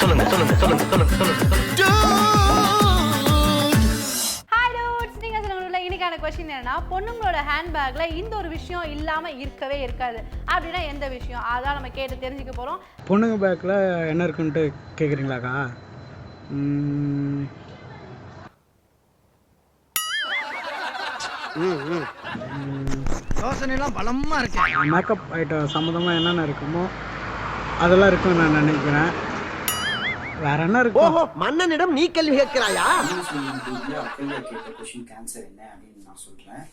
சொல்லுங்க சொல்லுங்க சொல்லுங்க சொல்லுங்க சொல்லுங்க. இன்னைக்கான கொஸ்டின் என்னன்னா, பொண்ணுங்களோட ஹேண்ட்பேக்ல இந்த ஒரு விஷயம் இல்லாம இருக்கவே இருக்காது அப்படின்னா எந்த விஷயம்? அதான் நம்ம கேட்டு தெரிஞ்சுக்க போறோம். பொண்ணுங்க பேக்கில் என்ன இருக்குன்ட்டு கேட்குறீங்களாக்கா? யோசனைலாம் பலமாக இருக்கு. மேக்கப் ஐட்டம் சம்மந்தமாக என்னென்ன இருக்குமோ அதெல்லாம் இருக்குன்னு நான் நினைக்கிறேன். வேற என்ன இருக்கும்? மன்னனிடம் நீ கேள்வி கேட்கிறாயா? கேன்சர் என்ன அப்படின்னு நான் சொல்றேன்.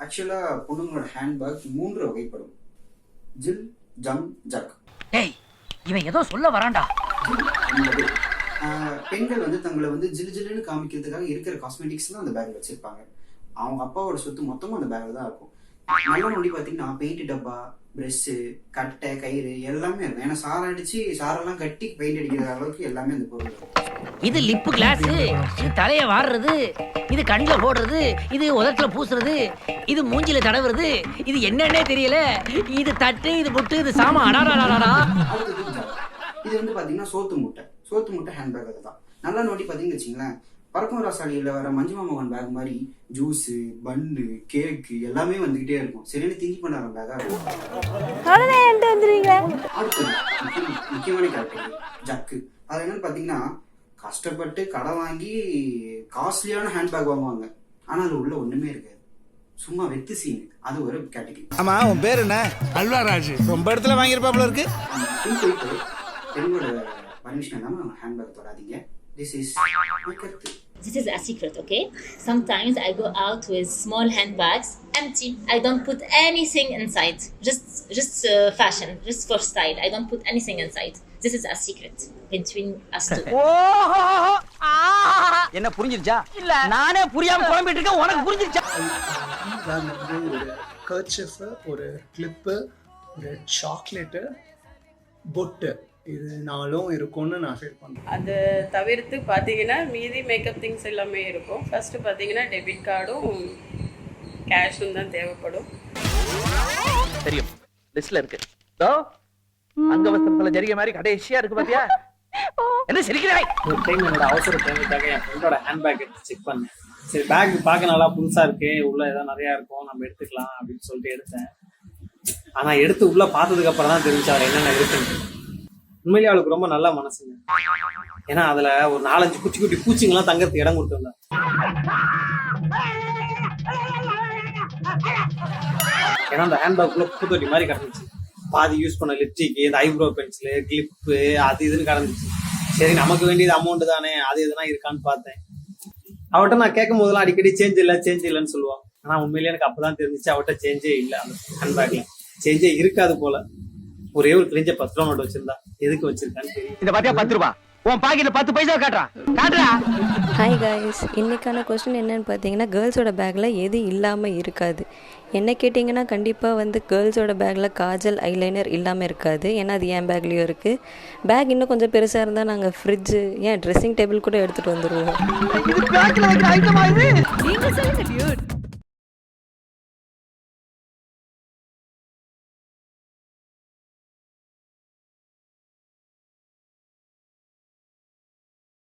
ஆக்சுவலாக பொண்ணுங்களோட ஹேண்ட்பேக் 3 வகைப்படும். ஜில், ஜம், ஜக். டேய் இவன் ஏதோ சொல்ல வரான்டா. பெண்கள் வந்து தங்களை வந்து ஜில் ஜில்லுன்னு காமிக்கிறதுக்காக இருக்கிற காஸ்மெட்டிக்ஸ்லாம் அந்த பேக்ல வச்சிருப்பாங்க. அவங்க அப்பாவோட சொத்து மொத்தமும் அந்த பேக்ல தான் இருக்கும். நல்ல நொடி பார்த்தீங்கன்னா பெயிண்ட் டப்பா, ப்ரெஷ்ஷு, கட்டை, கயிறு எல்லாமே இருக்கும். ஏன்னா சாரெல்லாம் கட்டி பெயிண்ட் அடிக்கிற அளவுக்கு எல்லாமே அந்த பொருள் இருக்கும். இது லிப்பு கிளாஸ், இது தலைய வாடுறது, இது கண்ணில் போடுறது, இது உதட்டில் பூசுறது, இது மூஞ்சில தடவுறது, இது என்னன்னே தெரியல. இது தட்டு, இது புட்டு, இது சாமா. அடாடாடாடா. இது வந்து பாத்தீங்கன்னா சோத்து மூட்டை ஹேண்ட்பேக். அதுதான் நல்லா நோட்டி பாத்தீங்கன்னு வச்சுங்களேன். பறக்கும் ராசாலியில் வர மஞ்சுமா மோகன் பேக் மாதிரி ஜூஸு, பன்னு, கேக்கு எல்லாமே வந்துகிட்டே இருக்கும். சரியான திங்கி பண்ணார பேக்கா இருக்கும். அடுத்து முக்கியமான கேரக்டர் ஜக்கு. அது என்னன்னு பாத்தீங்கன்னா, கஷ்டப்பட்டு கடை வாங்கி காஸ்ட்லியான ஹேண்ட்பேக் வாங்குவாங்க. ஆனா அது உள்ள ஒண்ணுமே இருக்காது, சும்மா வெத்து சீனு. அது ஒரு கேட்டகரி. ஆமா, உன் பேர் என்ன? அல்வாராஜ். ரொம்ப இடத்துல வாங்கியிருப்பாப்புல இருக்கு. போயிட்டு பெண்களோட பர்மிஷன் இல்லாம ஹேண்ட்பேக் தொடாதீங்க. This is a secret, okay? Sometimes I go out with small handbags, empty. I don't put anything inside. Just fashion, just for style. I don't put anything inside. This is a secret between us two. என்ன புரிஞ்சிருச்சா? இல்ல நானே புரியாம குழம்பிட்டு இருக்கேன். உனக்கு புரிஞ்சிருச்சா? ஒரு kerchief, ஒரு clip, ஒரு chocolate, பொட்டு, இது 4 இருக்கும்னு நான் ஃபீல் பண்ணுறேன். அது தவிர்த்து பார்த்தீங்கன்னா மீதி மேக்கப் திங்ஸ் எல்லாமே இருக்கும். ஃபர்ஸ்ட் பார்த்தீங்கன்னா டெபிட் கார்டும் கேஷும் தான் தேவைப்படும். தெரியும், லிஸ்ட்ல இருக்கு. தோ அங்க வஸ்திரத்துல ஜரிகை மாதிரி கடைசியா இருக்கு பாத்தியா? என்ன சிரிக்கிறாய்? ஒரு டைம் என்னோட அவசர தேவைக்காக என் ஃப்ரெண்டோட ஹேண்ட்பேக் எடுத்து செக் பண்ணேன். சரி, பேக் பார்க்க நல்லா புதுசா இருக்கு, உள்ள ஏதாவது நிறையா இருக்கும், நம்ம எடுத்துக்கலாம் அப்படின்னு சொல்லிட்டு எடுத்தேன். ஆனா எடுத்து உள்ள பார்த்ததுக்கு அப்புறம் தான் தெரிஞ்சு அவர் என்னென்ன இருக்குன்னு. உண்மையிலேயே அவளுக்கு ரொம்ப நல்ல மனசுங்க. ஏன்னா அதுல ஒரு 4-5 குட்டி குட்டி பூச்சிங்கெல்லாம் தங்கறதுக்கு இடம் கொடுத்துருந்தேன். ஏன்னா அந்த ஹேண்ட்பேக்குள்ள பூத்தொட்டி மாதிரி கிடந்துச்சு. பாதி யூஸ் பண்ண லிப்ஸ்டிக், இந்த ஐப்ரோ பென்சிலு, கிளிப்பு, அது இதுன்னு கிடந்துச்சு. சரி, நமக்கு வேண்டியது அமௌண்ட் தானே, அது எதுனா இருக்கான்னு பார்த்தேன். அவட்ட நான் கேட்கும் போதெல்லாம் அடிக்கடி சேஞ்ச் இல்லைன்னு சொல்லுவான். ஆனா உண்மையிலேயே எனக்கு அப்பதான் தெரிஞ்சிச்சு அவட்ட சேஞ்சே இல்லை. அந்த ஹேண்ட்பேக்ல சேஞ்சே இருக்காது போல. ஒரே ஒரு கிழிஞ்ச 10 ரூபா மட்டும் வச்சிருந்தா எதுக்கு வச்சிருக்கான்னு தெரியும். இந்த பாத்தியா 10 ரூபா உன் பாக்கெட்ல 10 பைசா காட்டுறா. ஹாய் காய்ஸ், இன்னைக்கான கொஸ்டின் என்னன்னு பார்த்தீங்கன்னா, கேர்ள்ஸோட பேக்கில் எது இல்லாமல் இருக்காது. என்ன கேட்டிங்கன்னா, கண்டிப்பாக வந்து கேர்ள்ஸோட பேக்கில் காஜல், ஐலைனர் இல்லாமல் இருக்காது. ஏன்னா அது என் பேக்லேயும் இருக்குது. பேக் இன்னும் கொஞ்சம் பெருசாக இருந்தால் நாங்கள் ஃப்ரிட்ஜு, ஏன் ட்ரெஸ்ஸிங் டேபிள் கூட எடுத்துகிட்டு வந்துடுவோம்.